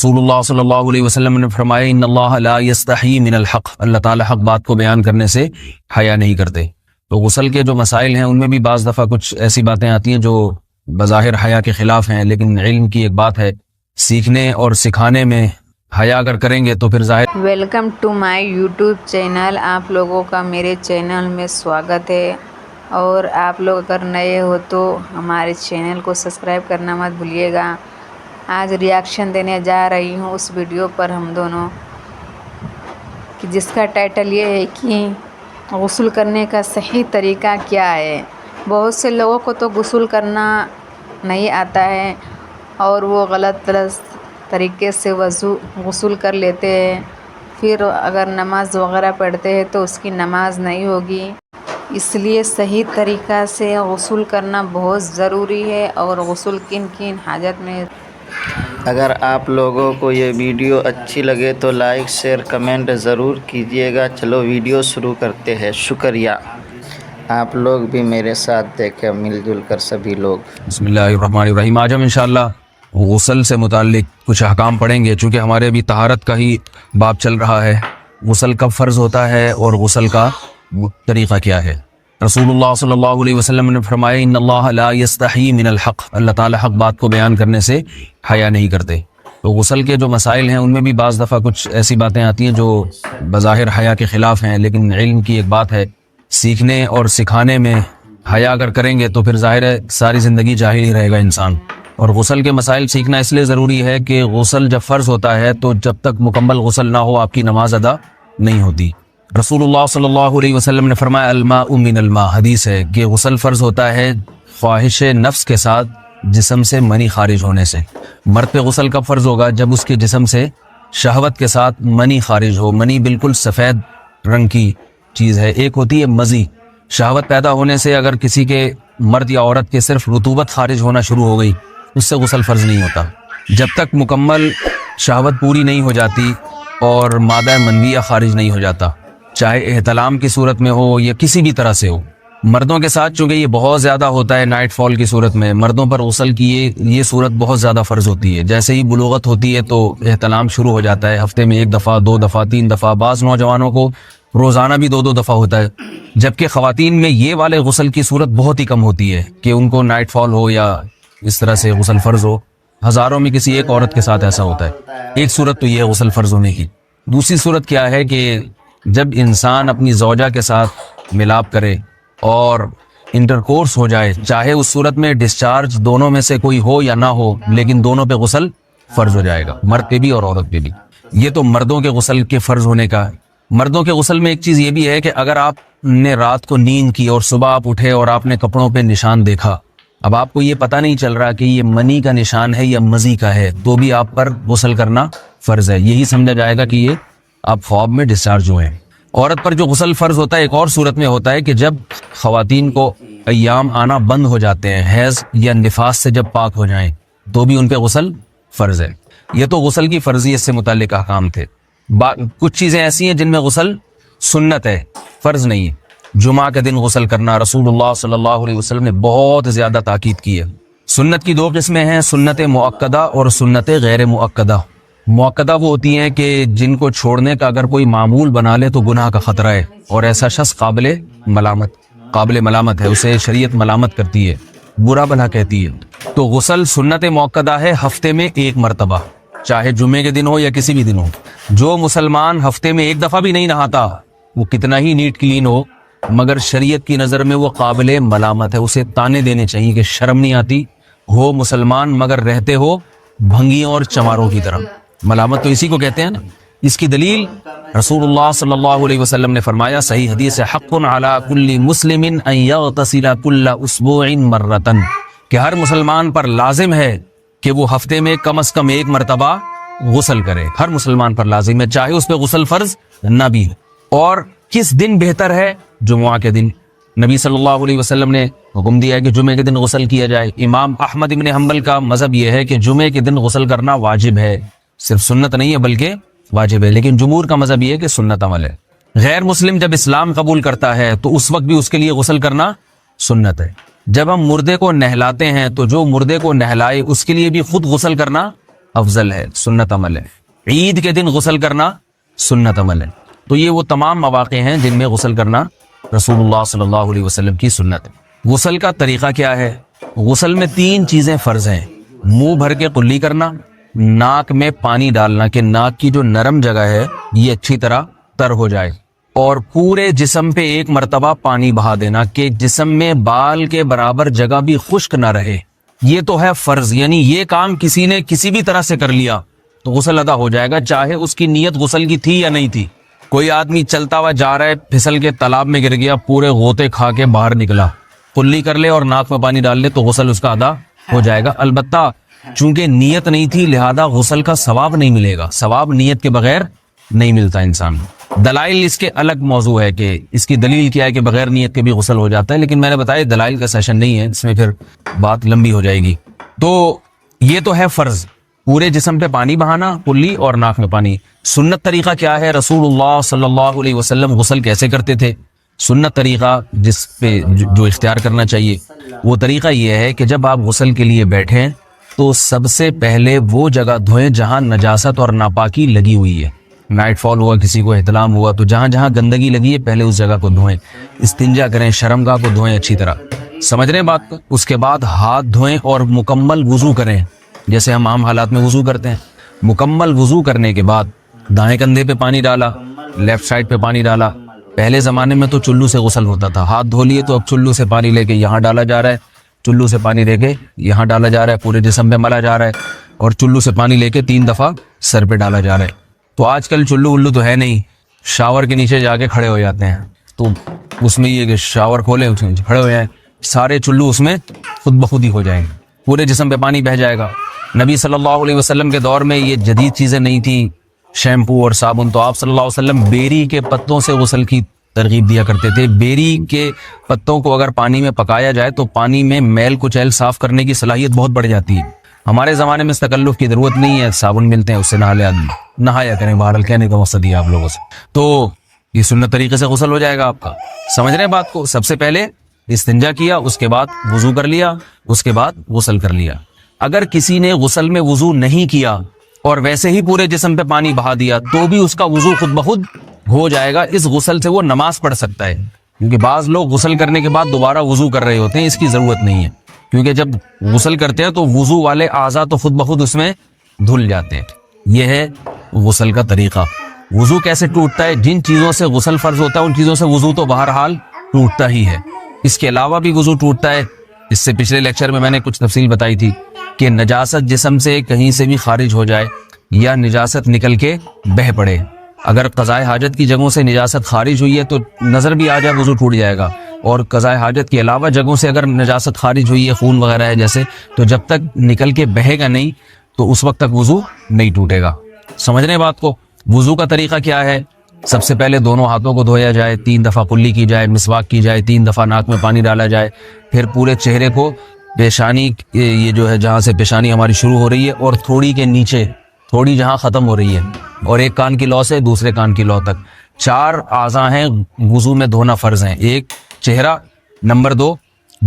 رسول اللہ صلی اللہ علیہ وسلم نے فرمایا ان اللہ لا یستحی من الحق، اللہ تعالی حق بات کو بیان کرنے سے حیا نہیں کرتے۔ تو غسل کے جو مسائل ہیں ان میں بھی بعض دفعہ کچھ ایسی باتیں آتی ہیں جو بظاہر حیا کے خلاف ہیں، لیکن علم کی ایک بات ہے، سیکھنے اور سکھانے میں حیا اگر کریں گے تو پھر ظاہر۔ Welcome to my YouTube channel, آپ لوگوں کا میرے چینل میں سواگت ہے، اور آپ لوگ اگر نئے ہو تو ہمارے چینل کو سبسکرائب کرنا مت بھولیے گا۔ آج ریاکشن دینے جا رہی ہوں اس ویڈیو پر ہم دونوں کہ جس کا ٹائٹل یہ ہے کہ غسل کرنے کا صحیح طریقہ کیا ہے۔ بہت سے لوگوں کو تو غسل کرنا نہیں آتا ہے اور وہ غلط طریقے سے غسل کر لیتے ہیں، پھر اگر نماز وغیرہ پڑھتے ہیں تو اس کی نماز نہیں ہوگی۔ اس لیے صحیح طریقہ سے غسل کرنا بہت ضروری ہے، اور غسل کن کن حاجت میں۔ اگر آپ لوگوں کو یہ ویڈیو اچھی لگے تو لائک شیئر کمنٹ ضرور کیجیے گا۔ چلو ویڈیو شروع کرتے ہیں۔ شکریہ، آپ لوگ بھی میرے ساتھ دیکھیں مل جل کر سبھی لوگ۔ بسم اللہ الرحمن الرحیم۔ آج ہم انشاءاللہ غسل سے متعلق کچھ احکام پڑھیں گے، چونکہ ہمارے ابھی طہارت کا ہی باب چل رہا ہے۔ غسل کب فرض ہوتا ہے اور غسل کا طریقہ کیا ہے۔ رسول اللہ صلی اللہ علیہ وسلم نے فرمایا ان اللہ لا یستحی من الحق، اللہ تعالی حق بات کو بیان کرنے سے حیا نہیں کرتے۔ تو غسل کے جو مسائل ہیں ان میں بھی بعض دفعہ کچھ ایسی باتیں آتی ہیں جو بظاہر حیا کے خلاف ہیں، لیکن علم کی ایک بات ہے، سیکھنے اور سکھانے میں حیا اگر کریں گے تو پھر ظاہر ہے ساری زندگی جاہل ہی رہے گا انسان۔ اور غسل کے مسائل سیکھنا اس لیے ضروری ہے کہ غسل جب فرض ہوتا ہے تو جب تک مکمل غسل نہ ہو آپ کی نماز ادا نہیں ہوتی۔ رسول اللہ صلی اللہ علیہ وسلم نے فرمایا الماء من الماء، حدیث ہے کہ غسل فرض ہوتا ہے خواہش نفس کے ساتھ جسم سے منی خارج ہونے سے۔ مرد پہ غسل کب فرض ہوگا؟ جب اس کے جسم سے شہوت کے ساتھ منی خارج ہو۔ منی بالکل سفید رنگ کی چیز ہے، ایک ہوتی ہے مزی۔ شہوت پیدا ہونے سے اگر کسی کے مرد یا عورت کے صرف رطوبت خارج ہونا شروع ہو گئی اس سے غسل فرض نہیں ہوتا۔ جب تک مکمل شہوت پوری نہیں ہو جاتی اور مادہ منویہ خارج نہیں ہو جاتا، چاہے احتلام کی صورت میں ہو یا کسی بھی طرح سے ہو۔ مردوں کے ساتھ چونکہ یہ بہت زیادہ ہوتا ہے، نائٹ فال کی صورت میں مردوں پر غسل کی یہ صورت بہت زیادہ فرض ہوتی ہے۔ جیسے ہی بلوغت ہوتی ہے تو احتلام شروع ہو جاتا ہے، ہفتے میں 1 دفعہ 2 دفعہ 3 دفعہ، بعض نوجوانوں کو روزانہ بھی 2 دفعہ ہوتا ہے، جبکہ خواتین میں یہ والے غسل کی صورت بہت ہی کم ہوتی ہے کہ ان کو نائٹ فال ہو یا اس طرح سے غسل فرض ہو۔ ہزاروں میں کسی ایک عورت کے ساتھ ایسا ہوتا ہے۔ ایک صورت تو یہ ہے غسل فرض ہونے کی۔ دوسری صورت کیا ہے کہ جب انسان اپنی زوجہ کے ساتھ ملاپ کرے اور انٹرکورس ہو جائے، چاہے اس صورت میں ڈسچارج دونوں میں سے کوئی ہو یا نہ ہو، لیکن دونوں پہ غسل فرض ہو جائے گا، مرد پہ بھی اور عورت پہ بھی۔ یہ تو مردوں کے غسل کے فرض ہونے کا ہے۔ مردوں کے غسل میں ایک چیز یہ بھی ہے کہ اگر آپ نے رات کو نیند کی اور صبح آپ اٹھے اور آپ نے کپڑوں پہ نشان دیکھا، اب آپ کو یہ پتہ نہیں چل رہا کہ یہ منی کا نشان ہے یا مزی کا ہے، تو بھی آپ پر غسل کرنا فرض ہے۔ یہی سمجھا جائے گا کہ یہ آپ خواب میں ڈسچارج ہوئے ہیں۔ عورت پر جو غسل فرض ہوتا ہے ایک اور صورت میں ہوتا ہے کہ جب خواتین کو ایام آنا بند ہو جاتے ہیں، حیض یا نفاس سے جب پاک ہو جائیں تو بھی ان پہ غسل فرض ہے۔ یہ تو غسل کی فرضیت سے متعلق احکام تھے۔ کچھ چیزیں ایسی ہیں جن میں غسل سنت ہے، فرض نہیں ہے۔ جمعہ کے دن غسل کرنا رسول اللہ صلی اللہ علیہ وسلم نے بہت زیادہ تاکید کی ہے۔ سنت کی 2 قسمیں ہیں، سنت مؤکدہ اور سنت غیر مؤکدہ۔ مؤکدہ وہ ہوتی ہیں کہ جن کو چھوڑنے کا اگر کوئی معمول بنا لے تو گناہ کا خطرہ ہے، اور ایسا شخص قابل ملامت ہے، اسے شریعت ملامت کرتی ہے، برا بھلا کہتی ہے۔ تو غسل سنت مؤکدہ ہے، ہفتے میں 1 مرتبہ، چاہے جمعے کے دن ہو یا کسی بھی دن ہو۔ جو مسلمان ہفتے میں 1 دفعہ بھی نہیں نہاتا، وہ کتنا ہی نیٹ کلین ہو، مگر شریعت کی نظر میں وہ قابل ملامت ہے، اسے تانے دینے چاہیے کہ شرم نہیں آتی، ہو مسلمان مگر رہتے ہو بھنگیوں اور چماروں کی طرح۔ ملامت تو اسی کو کہتے ہیں نا۔ اس کی دلیل رسول اللہ صلی اللہ علیہ وسلم نے فرمایا، صحیح حدیث ہے، حق علی کل مسلم ان یغتسل کل اسبوع مرۃ، کہ ہر مسلمان پر لازم ہے کہ وہ ہفتے میں کم از کم 1 مرتبہ غسل کرے۔ ہر مسلمان پر لازم ہے، چاہے اس پہ غسل فرض نہ بھی ہو۔ اور کس دن بہتر ہے؟ جمعہ کے دن۔ نبی صلی اللہ علیہ وسلم نے حکم دیا ہے کہ جمعے کے دن غسل کیا جائے۔ امام احمد ابن حنبل کا مذہب یہ ہے کہ جمعے کے دن غسل کرنا واجب ہے، صرف سنت نہیں ہے بلکہ واجب ہے، لیکن جمہور کا مذہب یہ ہے کہ سنت عمل ہے۔ غیر مسلم جب اسلام قبول کرتا ہے تو اس وقت بھی اس کے لیے غسل کرنا سنت ہے۔ جب ہم مردے کو نہلاتے ہیں تو جو مردے کو نہلائے اس کے لیے بھی خود غسل کرنا افضل ہے، سنت عمل ہے۔ عید کے دن غسل کرنا سنت عمل ہے۔ تو یہ وہ تمام مواقع ہیں جن میں غسل کرنا رسول اللہ صلی اللہ علیہ وسلم کی سنت ہے۔ غسل کا طریقہ کیا ہے؟ غسل میں 3 چیزیں فرض ہیں: منہ بھر کے قلی کرنا، ناک میں پانی ڈالنا کہ ناک کی جو نرم جگہ ہے یہ اچھی طرح تر ہو جائے، اور پورے جسم پہ ایک مرتبہ پانی بہا دینا کہ جسم میں بال کے برابر جگہ بھی خشک نہ رہے۔ یہ تو ہے فرض، یعنی یہ کام کسی نے کسی بھی طرح سے کر لیا تو غسل ادا ہو جائے گا، چاہے اس کی نیت غسل کی تھی یا نہیں تھی۔ کوئی آدمی چلتا ہوا جا رہا ہے، پھسل کے تالاب میں گر گیا، پورے غوطے کھا کے باہر نکلا، قلی کر لے اور ناک میں پانی ڈال لے تو غسل اس کا ادا ہو جائے گا۔ البتہ چونکہ نیت نہیں تھی لہذا غسل کا ثواب نہیں ملے گا، ثواب نیت کے بغیر نہیں ملتا انسان کو۔ دلائل اس کے الگ موضوع ہے کہ اس کی دلیل کیا ہے کہ بغیر نیت کے بھی غسل ہو جاتا ہے، لیکن میں نے بتایا دلائل کا سیشن نہیں ہے، اس میں پھر بات لمبی ہو جائے گی۔ تو یہ تو ہے فرض، پورے جسم پہ پانی بہانا، قلی اور ناک میں پانی۔ سنت طریقہ کیا ہے؟ رسول اللہ صلی اللہ علیہ وسلم غسل کیسے کرتے تھے؟ سنت طریقہ جس پہ جو اختیار کرنا چاہیے وہ طریقہ یہ ہے کہ جب آپ غسل کے لیے بیٹھیں تو سب سے پہلے وہ جگہ دھوئیں جہاں نجاست اور ناپاکی لگی ہوئی ہے۔ نائٹ فال ہوا، کسی کو احتلام ہوا تو جہاں جہاں گندگی لگی ہے پہلے اس جگہ کو دھوئیں، استنجا کریں، شرمگاہ کو دھوئیں اچھی طرح، سمجھ رہے ہیں بات کو؟ اس کے بعد ہاتھ دھوئیں اور مکمل وضو کریں جیسے ہم عام حالات میں وضو کرتے ہیں۔ مکمل وضو کرنے کے بعد دائیں کندھے پہ پانی ڈالا، لیفٹ سائڈ پہ پانی ڈالا۔ پہلے زمانے میں تو چلو سے غسل ہوتا تھا، ہاتھ دھو لیے تو اب چلو سے پانی لے کے یہاں ڈالا جا رہا ہے، چلو سے پانی لے کے یہاں ڈالا جا رہا ہے، پورے جسم پہ ملا جا رہا ہے، اور چلو سے پانی لے کے 3 دفعہ سر پہ ڈالا جا رہا ہے۔ تو آج کل چلو الو تو ہے نہیں، شاور کے نیچے جا کے کھڑے ہو جاتے ہیں، تو اس میں یہ کہ شاور کھولے اس میں کھڑے ہو جائیں، سارے چلو اس میں خود بخود ہی ہو جائیں گے، پورے جسم پہ پانی بہہ جائے گا۔ نبی صلی اللہ علیہ وسلم کے دور میں یہ جدید چیزیں نہیں تھیں، شیمپو اور صابن، تو آپ صلی اللہ علیہ وسلم بیری کے پتوں سے غسل کی ترغیب دیا کرتے تھے۔ بیری کے پتوں کو اگر پانی میں پکایا جائے تو پانی میں میل کچیل صاف کرنے کی صلاحیت بہت بڑھ جاتی ہے۔ ہمارے زمانے میں اس تکلف کی ضرورت نہیں ہے، صابن ملتے ہیں اس سے نہا لے آدمی، نہایا کریں، بہرحال کہنے کا مقصد یہ آپ لوگوں سے۔ تو یہ سنت طریقے سے غسل ہو جائے گا آپ کا، سمجھ رہے ہیں بات کو؟ سب سے پہلے استنجا کیا، اس کے بعد وضو کر لیا، اس کے بعد غسل کر لیا۔ اگر کسی نے غسل میں وضو نہیں کیا اور ویسے ہی پورے جسم پہ پانی بہا دیا تو بھی اس کا وضو خود بخود ہو جائے گا، اس غسل سے وہ نماز پڑھ سکتا ہے، کیونکہ بعض لوگ غسل کرنے کے بعد دوبارہ وضو کر رہے ہوتے ہیں، اس کی ضرورت نہیں ہے، کیونکہ جب غسل کرتے ہیں تو وضو والے اعضاء تو خود بخود اس میں دھل جاتے ہیں۔ یہ ہے غسل کا طریقہ۔ وضو کیسے ٹوٹتا ہے؟ جن چیزوں سے غسل فرض ہوتا ہے ان چیزوں سے وضو تو بہرحال ٹوٹتا ہی ہے، اس کے علاوہ بھی وضو ٹوٹتا ہے۔ اس سے پچھلے لیکچر میں نے کچھ تفصیل بتائی تھی کہ نجاست جسم سے کہیں سے بھی خارج ہو جائے یا نجاست نکل کے بہہ پڑے، اگر قضائے حاجت کی جگہوں سے نجاست خارج ہوئی ہے تو نظر بھی آ جائے وضو ٹوٹ جائے گا، اور قضائے حاجت کے علاوہ جگہوں سے اگر نجاست خارج ہوئی ہے، خون وغیرہ ہے جیسے، تو جب تک نکل کے بہے گا نہیں تو اس وقت تک وضو نہیں ٹوٹے گا۔ سمجھ رہے ہیں بات کو؟ وضو کا طریقہ کیا ہے؟ سب سے پہلے دونوں ہاتھوں کو دھویا جائے، 3 دفعہ کلی کی جائے، مسواک کی جائے، 3 دفعہ ناک میں پانی ڈالا جائے، پھر پورے چہرے کو پیشانی، یہ جو ہے جہاں سے پیشانی ہماری شروع ہو رہی ہے اور تھوڑی کے نیچے تھوڑی جہاں ختم ہو رہی ہے، اور ایک کان کی لو سے دوسرے کان کی لو تک 4 اعضاء ہیں وضو میں دھونا فرض ہیں۔ 1 چہرہ، نمبر 2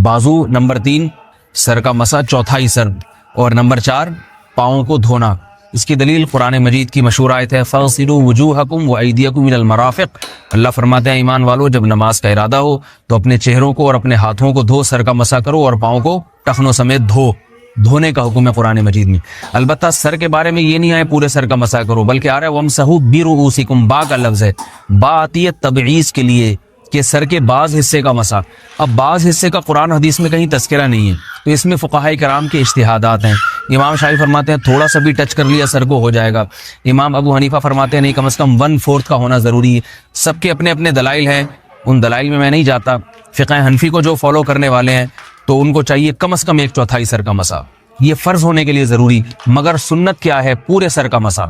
بازو، نمبر 3 سر کا مسا، چوتھائی سر، اور نمبر 4 پاؤں کو دھونا۔ اس کی دلیل قرآن مجید کی مشہور آیت ہے فَاغْسِلُوا وُجُوهَكُمْ وَأَيْدِيَكُمْ إِلَى الْمَرَافِقِ۔ اللہ فرماتے ہیں ایمان والو جب نماز کا ارادہ ہو تو اپنے چہروں کو اور اپنے ہاتھوں کو دھو، سر کا مسا کرو اور پاؤں کو ٹخنوں سمیت دھو۔ دھونے کا حکم ہے قرآن مجید میں۔ البتہ سر کے بارے میں یہ نہیں آئے پورے سر کا مسا کرو، بلکہ آ رہا ہے وَامْسَحُوا بِرُؤُوسِكُمْ، با کا لفظ ہے، با آتی ہے تبعیض کے لیے کہ سر کے بعض حصے کا مسا۔ اب بعض حصے کا قرآن حدیث میں کہیں تذکرہ نہیں ہے، تو اس میں فقہاء کرام کے اجتہادات ہیں۔ امام شافعی فرماتے ہیں تھوڑا سا بھی ٹچ کر لیا سر کو ہو جائے گا، امام ابو حنیفہ فرماتے ہیں نہیں کم از کم 1/4 کا ہونا ضروری ہے۔ سب کے اپنے اپنے دلائل ہیں، ان دلائل میں نہیں جاتا۔ فقہ حنفی کو جو فالو کرنے والے ہیں تو ان کو چاہیے کم از کم 1/4 سر کا مسا، یہ فرض ہونے کے لیے ضروری، مگر سنت کیا ہے؟ پورے سر کا مسا۔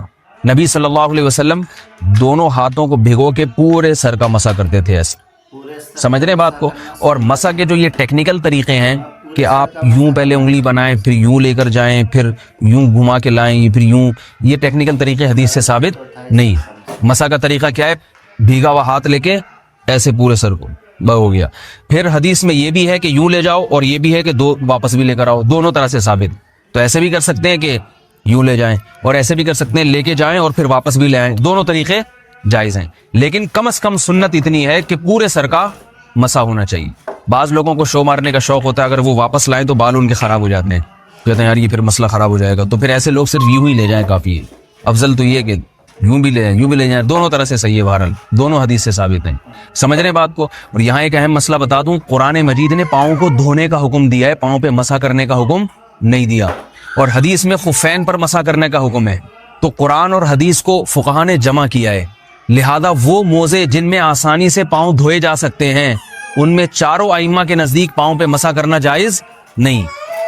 نبی صلی اللہ علیہ وسلم دونوں ہاتھوں کو بھگو کے پورے سر کا مسا کرتے تھے ایسے، سمجھ رہے بات کو؟ اور مسا کے جو یہ ٹیکنیکل طریقے ہیں کہ آپ یوں پہلے انگلی بنائیں، پھر یوں لے کر جائیں، پھر یوں گھما کے لائیں، پھر یوں، یہ ٹیکنیکل طریقے حدیث سے ثابت نہیں۔ مسا کا طریقہ کیا ہے؟ بھیگا ہوا ہاتھ لے کے ایسے پورے سر کو ہو گیا۔ پھر حدیث میں یہ بھی ہے کہ یوں لے جاؤ اور یہ بھی ہے کہ 2 واپس بھی لے کر آؤ، دونوں طرح سے ثابت۔ تو ایسے بھی کر سکتے ہیں کہ یوں لے جائیں، اور ایسے بھی کر سکتے ہیں لے کے جائیں اور پھر واپس بھی لے آئیں، دونوں طریقے جائز ہیں، لیکن کم از کم سنت اتنی ہے کہ پورے سر کا مسا ہونا چاہیے۔ بعض لوگوں کو شو مارنے کا شوق ہوتا ہے، اگر وہ واپس لائیں تو بال ان کے خراب ہو جاتے ہیں، کہتے ہیں یار یہ پھر مسئلہ خراب ہو جائے گا، تو پھر ایسے لوگ صرف یوں ہی لے جائیں کافی ہے۔ افضل تو یہ کہ یوں بھی لے جائیں یوں بھی لے جائیں، دونوں طرح سے صحیح ہے، بہرحال دونوں حدیث سے ثابت ہیں۔ سمجھ رہے ہیں بات کو؟ اور یہاں ایک اہم مسئلہ بتا دوں، قرآن مجید نے پاؤں کو دھونے کا حکم دیا ہے، پاؤں پہ مسح کرنے کا حکم نہیں دیا، اور حدیث میں خفین پر مسح کرنے کا حکم ہے۔ تو قرآن اور حدیث کو فقہا نے جمع کیا ہے، لہذا وہ موزے جن میں آسانی سے پاؤں دھوئے جا سکتے ہیں ان میں چاروں ائمہ کے نزدیک پاؤں پہ مسح کرنا جائز نہیں۔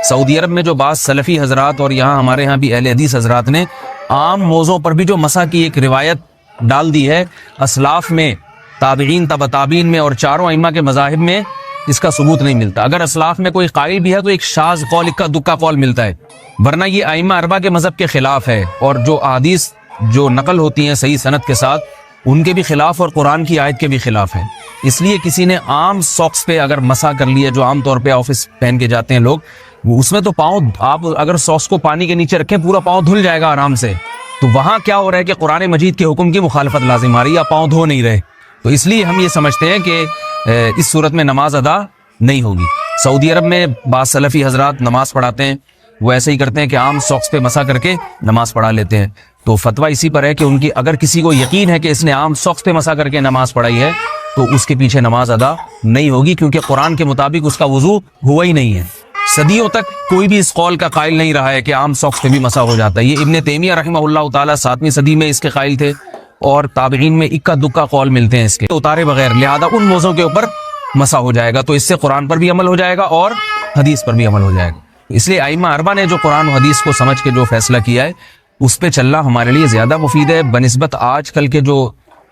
سعودی عرب میں جو بعض سلفی حضرات اور یہاں ہمارے ہاں بھی اہل حدیث حضرات نے عام موزوں پر بھی جو مسح کی ایک روایت ڈال دی ہے، اسلاف میں، تابعین، تبع تابعین میں اور چاروں ائمہ کے مذاہب میں اس کا ثبوت نہیں ملتا۔ اگر اسلاف میں کوئی قائل بھی ہے تو ایک شاذ قول، اکا دکا قول ملتا ہے، ورنہ یہ ائمہ اربعہ کے مذہب کے خلاف ہے، اور جو احادیث جو نقل ہوتی ہیں صحیح سند کے ساتھ ان کے بھی خلاف اور قرآن کی آیت کے بھی خلاف ہے۔ اس لیے کسی نے عام ساکس پہ اگر مسح کر لیا، جو عام طور پہ آفس پہن کے جاتے ہیں لوگ، وہ اس میں تو پاؤں، آپ اگر ساکس کو پانی کے نیچے رکھیں پورا پاؤں دھل جائے گا آرام سے، تو وہاں کیا ہو رہا ہے کہ قرآن مجید کے حکم کی مخالفت لازم آ رہی ہے، آپ پاؤں دھو نہیں رہے، تو اس لیے ہم یہ سمجھتے ہیں کہ اس صورت میں نماز ادا نہیں ہوگی۔ سعودی عرب میں بعض سلفی حضرات نماز پڑھاتے ہیں، وہ ایسے ہی کرتے ہیں کہ عام ساکس پہ مسح کر کے نماز پڑھا لیتے ہیں، تو فتویٰ اسی پر ہے کہ ان کی اگر کسی کو یقین ہے کہ اس نے عام ساکس پہ مسح کر کے نماز پڑھائی ہے تو اس کے پیچھے نماز ادا نہیں ہوگی، کیونکہ قرآن کے مطابق اس کا وضو ہوا ہی نہیں ہے۔ صدیوں تک کوئی بھی اس قول کا قائل نہیں رہا ہے کہ عام ساکس پہ بھی مسح ہو جاتا ہے۔ یہ ابن تیمیہ رحمہ اللہ تعالیٰ 7ویں صدی میں اس کے قائل تھے، اور تابعین میں اکا دکا قول ملتے ہیں اس کے اتارے بغیر، لہذا ان موضوع کے اوپر مسح ہو جائے گا، تو اس سے قرآن پر بھی عمل ہو جائے گا اور حدیث پر بھی عمل ہو جائے گا۔ اس لیے ائمہ اربعہ نے جو قرآن و حدیث کو سمجھ کے جو فیصلہ کیا ہے اس پہ چلنا ہمارے لیے زیادہ مفید ہے بنسبت آج کل کے جو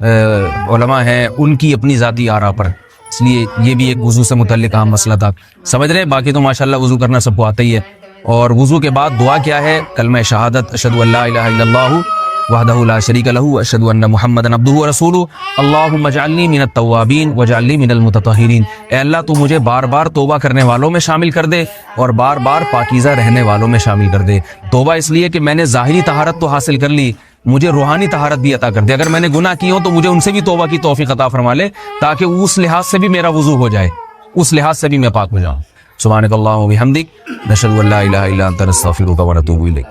علماء ہیں ان کی اپنی ذاتی آراء پر۔ اس لیے یہ بھی ایک وضو سے متعلق اہم مسئلہ تھا، سمجھ رہے ہیں؟ باقی تو ماشاءاللہ وضو کرنا سب کو آتا ہی ہے، اور وضو کے بعد دعا کیا ہے؟ کلمہ شہادت، اشہد ان لا الہ الا اللہ وحدہ لا شریک لہ واشہد ان محمدا عبدہ ورسولہ اللہم اجعلنی من التوابین واجعلنی من المتطہرین۔ اے اللہ تو مجھے بار بار توبہ کرنے والوں میں شامل کر دے اور بار بار پاکیزہ رہنے والوں میں شامل کر دے۔ توبہ اس لیے کہ میں نے ظاہری طہارت تو حاصل کر لی، مجھے روحانی طہارت بھی عطا کر دے، اگر میں نے گناہ کی ہوں تو مجھے ان سے بھی توبہ کی توفیق عطا فرما لے، تاکہ اس لحاظ سے بھی میرا وضو ہو جائے، اس لحاظ سے بھی میں پاک ہو جاؤں۔ سبحانک اللہم و بحمدک، نشہد ان لا الہ الا انت، نستغفرک و نتوب الیک۔